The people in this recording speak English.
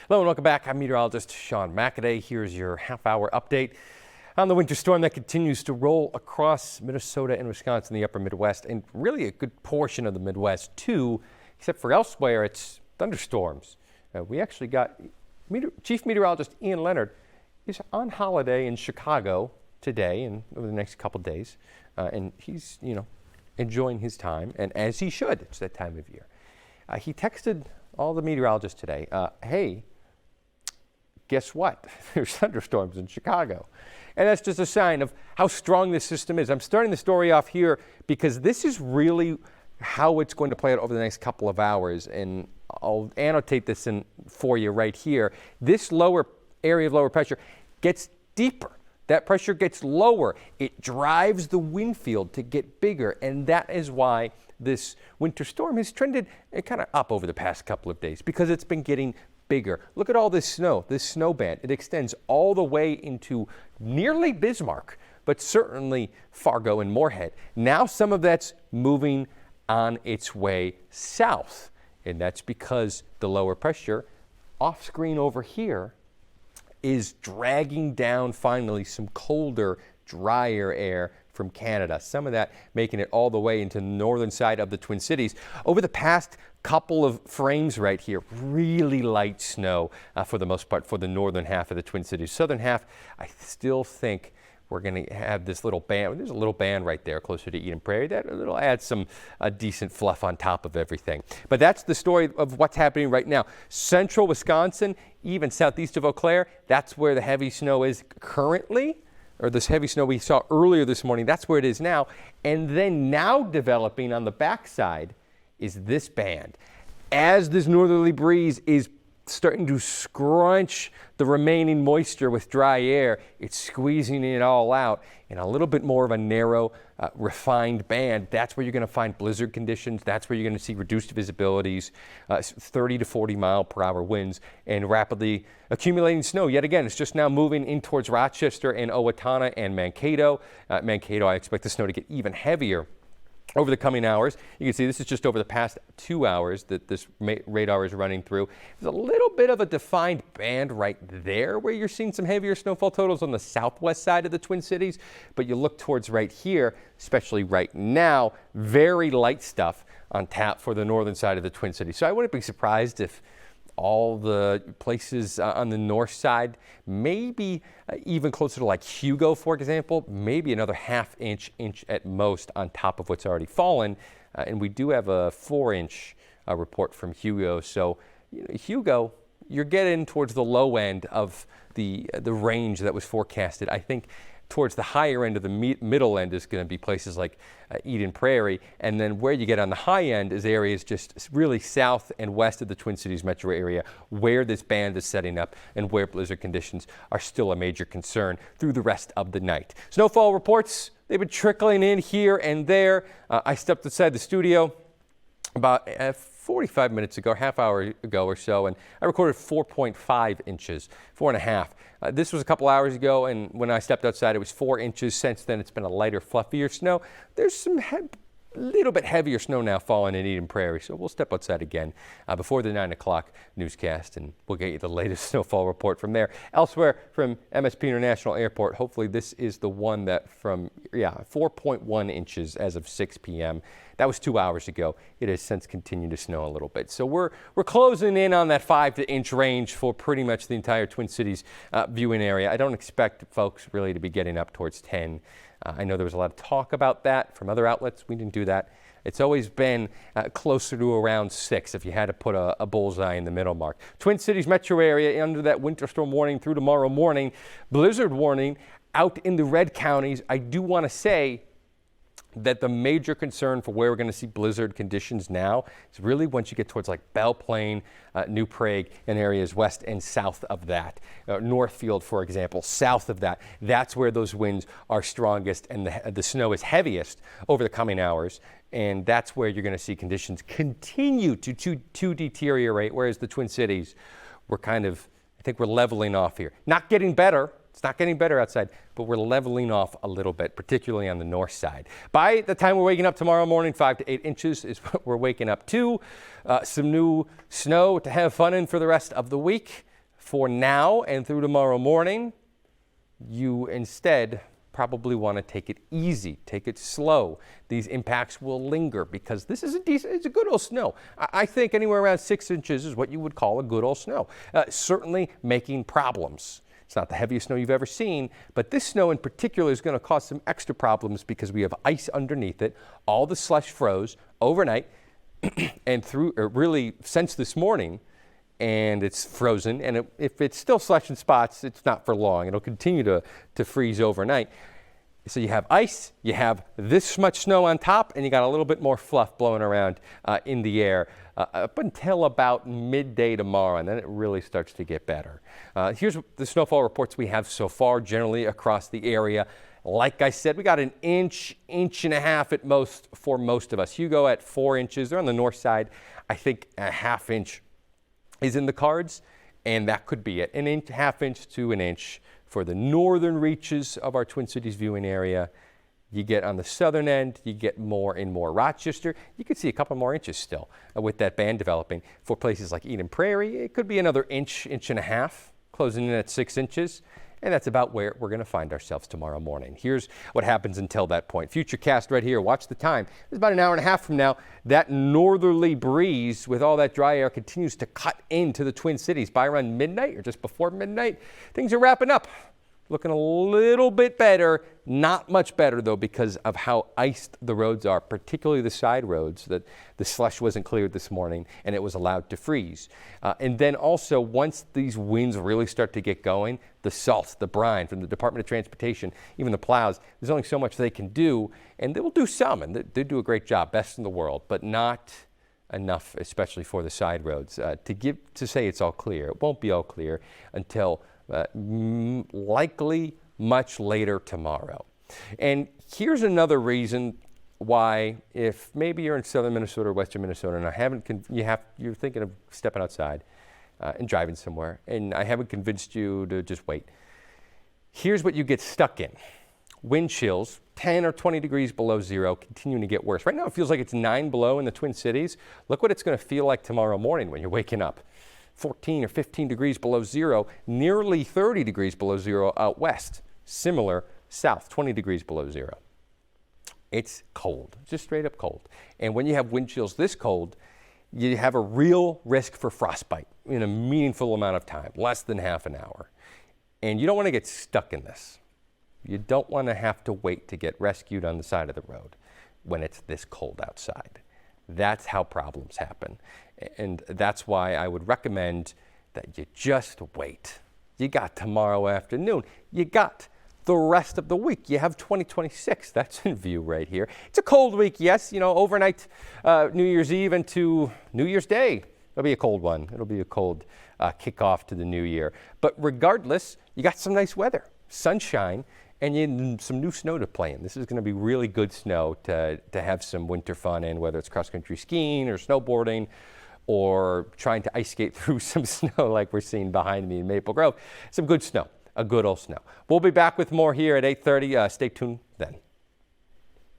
Hello and welcome back. I'm meteorologist Sean Macaday. Here's your half-hour update on the winter storm that continues to roll across Minnesota and Wisconsin, the upper Midwest, and really a good portion of the Midwest too, except for elsewhere it's thunderstorms. We actually got Chief Meteorologist Ian Leonard is on holiday in Chicago today and over the next couple days, and he's enjoying his time, and as he should. It's that time of year. He texted all the meteorologists today, hey, guess what? There's thunderstorms in Chicago. And that's just a sign of how strong this system is. I'm starting the story off here because this is really how it's going to play out over the next couple of hours. And I'll annotate this for you right here. This lower area of lower pressure gets deeper. That pressure gets lower. It drives the wind field to get bigger. And that is why this winter storm has trended kind of up over the past couple of days, because it's been getting bigger. Look at all this snow band. It extends all the way into nearly Bismarck, but certainly Fargo and Moorhead. Now some of that's moving on its way south, and that's because the lower pressure off screen over here is dragging down finally some colder, drier air from Canada. Some of that making it all the way into the northern side of the Twin Cities. Over the past couple of frames right here, really light snow for the most part for the northern half of the Twin Cities. Southern half, I still think we're going to have this little band. There's a little band right there closer to Eden Prairie that'll add some decent fluff on top of everything. But that's the story of what's happening right now. Central Wisconsin, even southeast of Eau Claire, that's where the heavy snow is currently, or this heavy snow we saw earlier this morning. That's where it is now. And then now developing on the backside is this band. As this northerly breeze is starting to scrunch the remaining moisture with dry air, it's squeezing it all out in a little bit more of a narrow, refined band. That's where you're going to find blizzard conditions. That's where you're going to see reduced visibilities, 30 to 40 mile per hour winds, and rapidly accumulating snow. Yet again, it's just now moving in towards Rochester and Owatonna and Mankato. Mankato, I expect the snow to get even heavier over the coming hours. You can see this is just over the past 2 hours that this radar is running through. There's a little bit of a defined band right there where you're seeing some heavier snowfall totals on the southwest side of the Twin Cities, but you look towards right here, especially right now, very light stuff on tap for the northern side of the Twin Cities. So I wouldn't be surprised if all the places on the north side, maybe even closer to like Hugo, for example, maybe another half inch at most on top of what's already fallen. And we do have a 4-inch report from Hugo. So Hugo, you're getting towards the low end of the range that was forecasted. I think towards the higher end of the middle end is going to be places like Eden Prairie, and then where you get on the high end is areas just really south and west of the Twin Cities metro area where this band is setting up and where blizzard conditions are still a major concern through the rest of the night. Snowfall reports, they've been trickling in here and there. I stepped outside the studio about 45 minutes ago, half hour ago or so, and I recorded 4.5 inches, 4.5. This was a couple hours ago, and when I stepped outside, it was 4 inches. Since then, it's been a lighter, fluffier snow. There's some little bit heavier snow now falling in Eden Prairie, so we'll step outside again before the 9 o'clock newscast, and we'll get you the latest snowfall report from there. Elsewhere from MSP International Airport, hopefully this is the one that from 4.1 inches as of 6 p.m. That was 2 hours ago. It has since continued to snow a little bit. So we're closing in on that 5-inch range for pretty much the entire Twin Cities viewing area. I don't expect folks really to be getting up towards 10. I know there was a lot of talk about that from other outlets. We didn't do that. It's always been closer to around 6 if you had to put a bullseye in the middle mark. Twin Cities metro area under that winter storm warning through tomorrow morning. Blizzard warning out in the red counties. I do want to say that the major concern for where we're going to see blizzard conditions now is really once you get towards like Belle Plaine, New Prague, and areas west and south of that. Northfield, for example, south of that. That's where those winds are strongest and the snow is heaviest over the coming hours. And that's where you're going to see conditions continue to deteriorate, whereas the Twin Cities, I think we're leveling off here. Not getting better. It's not getting better outside, but we're leveling off a little bit, particularly on the north side. By the time we're waking up tomorrow morning, 5 to 8 inches is what we're waking up to. Some new snow to have fun in for the rest of the week. for now and through tomorrow morning, you instead probably want to take it easy, take it slow. These impacts will linger because this is it's a good old snow. I think anywhere around 6 inches is what you would call a good old snow. Certainly making problems. It's not the heaviest snow you've ever seen, but this snow in particular is going to cause some extra problems because we have ice underneath it. All the slush froze overnight and through really since this morning, and it's frozen. And if it's still slush in spots, it's not for long. It'll continue to freeze overnight. So you have ice, you have this much snow on top, and you got a little bit more fluff blowing around in the air up until about midday tomorrow, and then it really starts to get better. Here's the snowfall reports we have so far generally across the area. Like I said, we got an inch, inch and a half at most for most of us. Hugo at 4 inches. They're on the north side. I think a ½ inch is in the cards, and that could be it. An inch, ½ inch to an inch for the northern reaches of our Twin Cities viewing area. You get on the southern end, you get more and more. Rochester, you could see a couple more inches still with that band developing. For places like Eden Prairie, it could be another inch, inch and a half, closing in at 6 inches. And that's about where we're going to find ourselves tomorrow morning. Here's what happens until that point. Futurecast right here. Watch the time. It's about an hour and a half from now. That northerly breeze with all that dry air continues to cut into the Twin Cities by around midnight or just before midnight. Things are wrapping up. Looking a little bit better, not much better though because of how iced the roads are, particularly the side roads that the slush wasn't cleared this morning and it was allowed to freeze. And then also once these winds really start to get going, the salt, the brine from the Department of Transportation, even the plows, there's only so much they can do, and they will do some, and they do a great job, best in the world, but not enough, especially for the side roads, to say it's all clear. It won't be all clear until likely much later tomorrow. And here's another reason why, if maybe you're in southern Minnesota or western Minnesota and you're thinking of stepping outside and driving somewhere, and I haven't convinced you to just wait. Here's what you get stuck in. Wind chills, 10 or 20 degrees below zero, continuing to get worse. Right now it feels like it's 9 below in the Twin Cities. Look what it's going to feel like tomorrow morning when you're waking up. 14 or 15 degrees below zero, nearly 30 degrees below zero out west. Similar south, 20 degrees below zero. It's cold, just straight up cold. And when you have wind chills this cold, you have a real risk for frostbite in a meaningful amount of time, less than half an hour. And you don't want to get stuck in this. You don't want to have to wait to get rescued on the side of the road when it's this cold outside. That's how problems happen. And that's why I would recommend that you just wait. You got tomorrow afternoon. You got the rest of the week. You have 2026. That's in view right here. It's a cold week, yes. You know, overnight New Year's Eve into New Year's Day. It'll be a cold one. It'll be a cold kickoff to the new year. But regardless, you got some nice weather, sunshine, and some new snow to play in. This is going to be really good snow to have some winter fun in, whether it's cross-country skiing or snowboarding or trying to ice skate through some snow like we're seeing behind me in Maple Grove. Some good snow, a good old snow. We'll be back with more here at 8:30. Stay tuned then.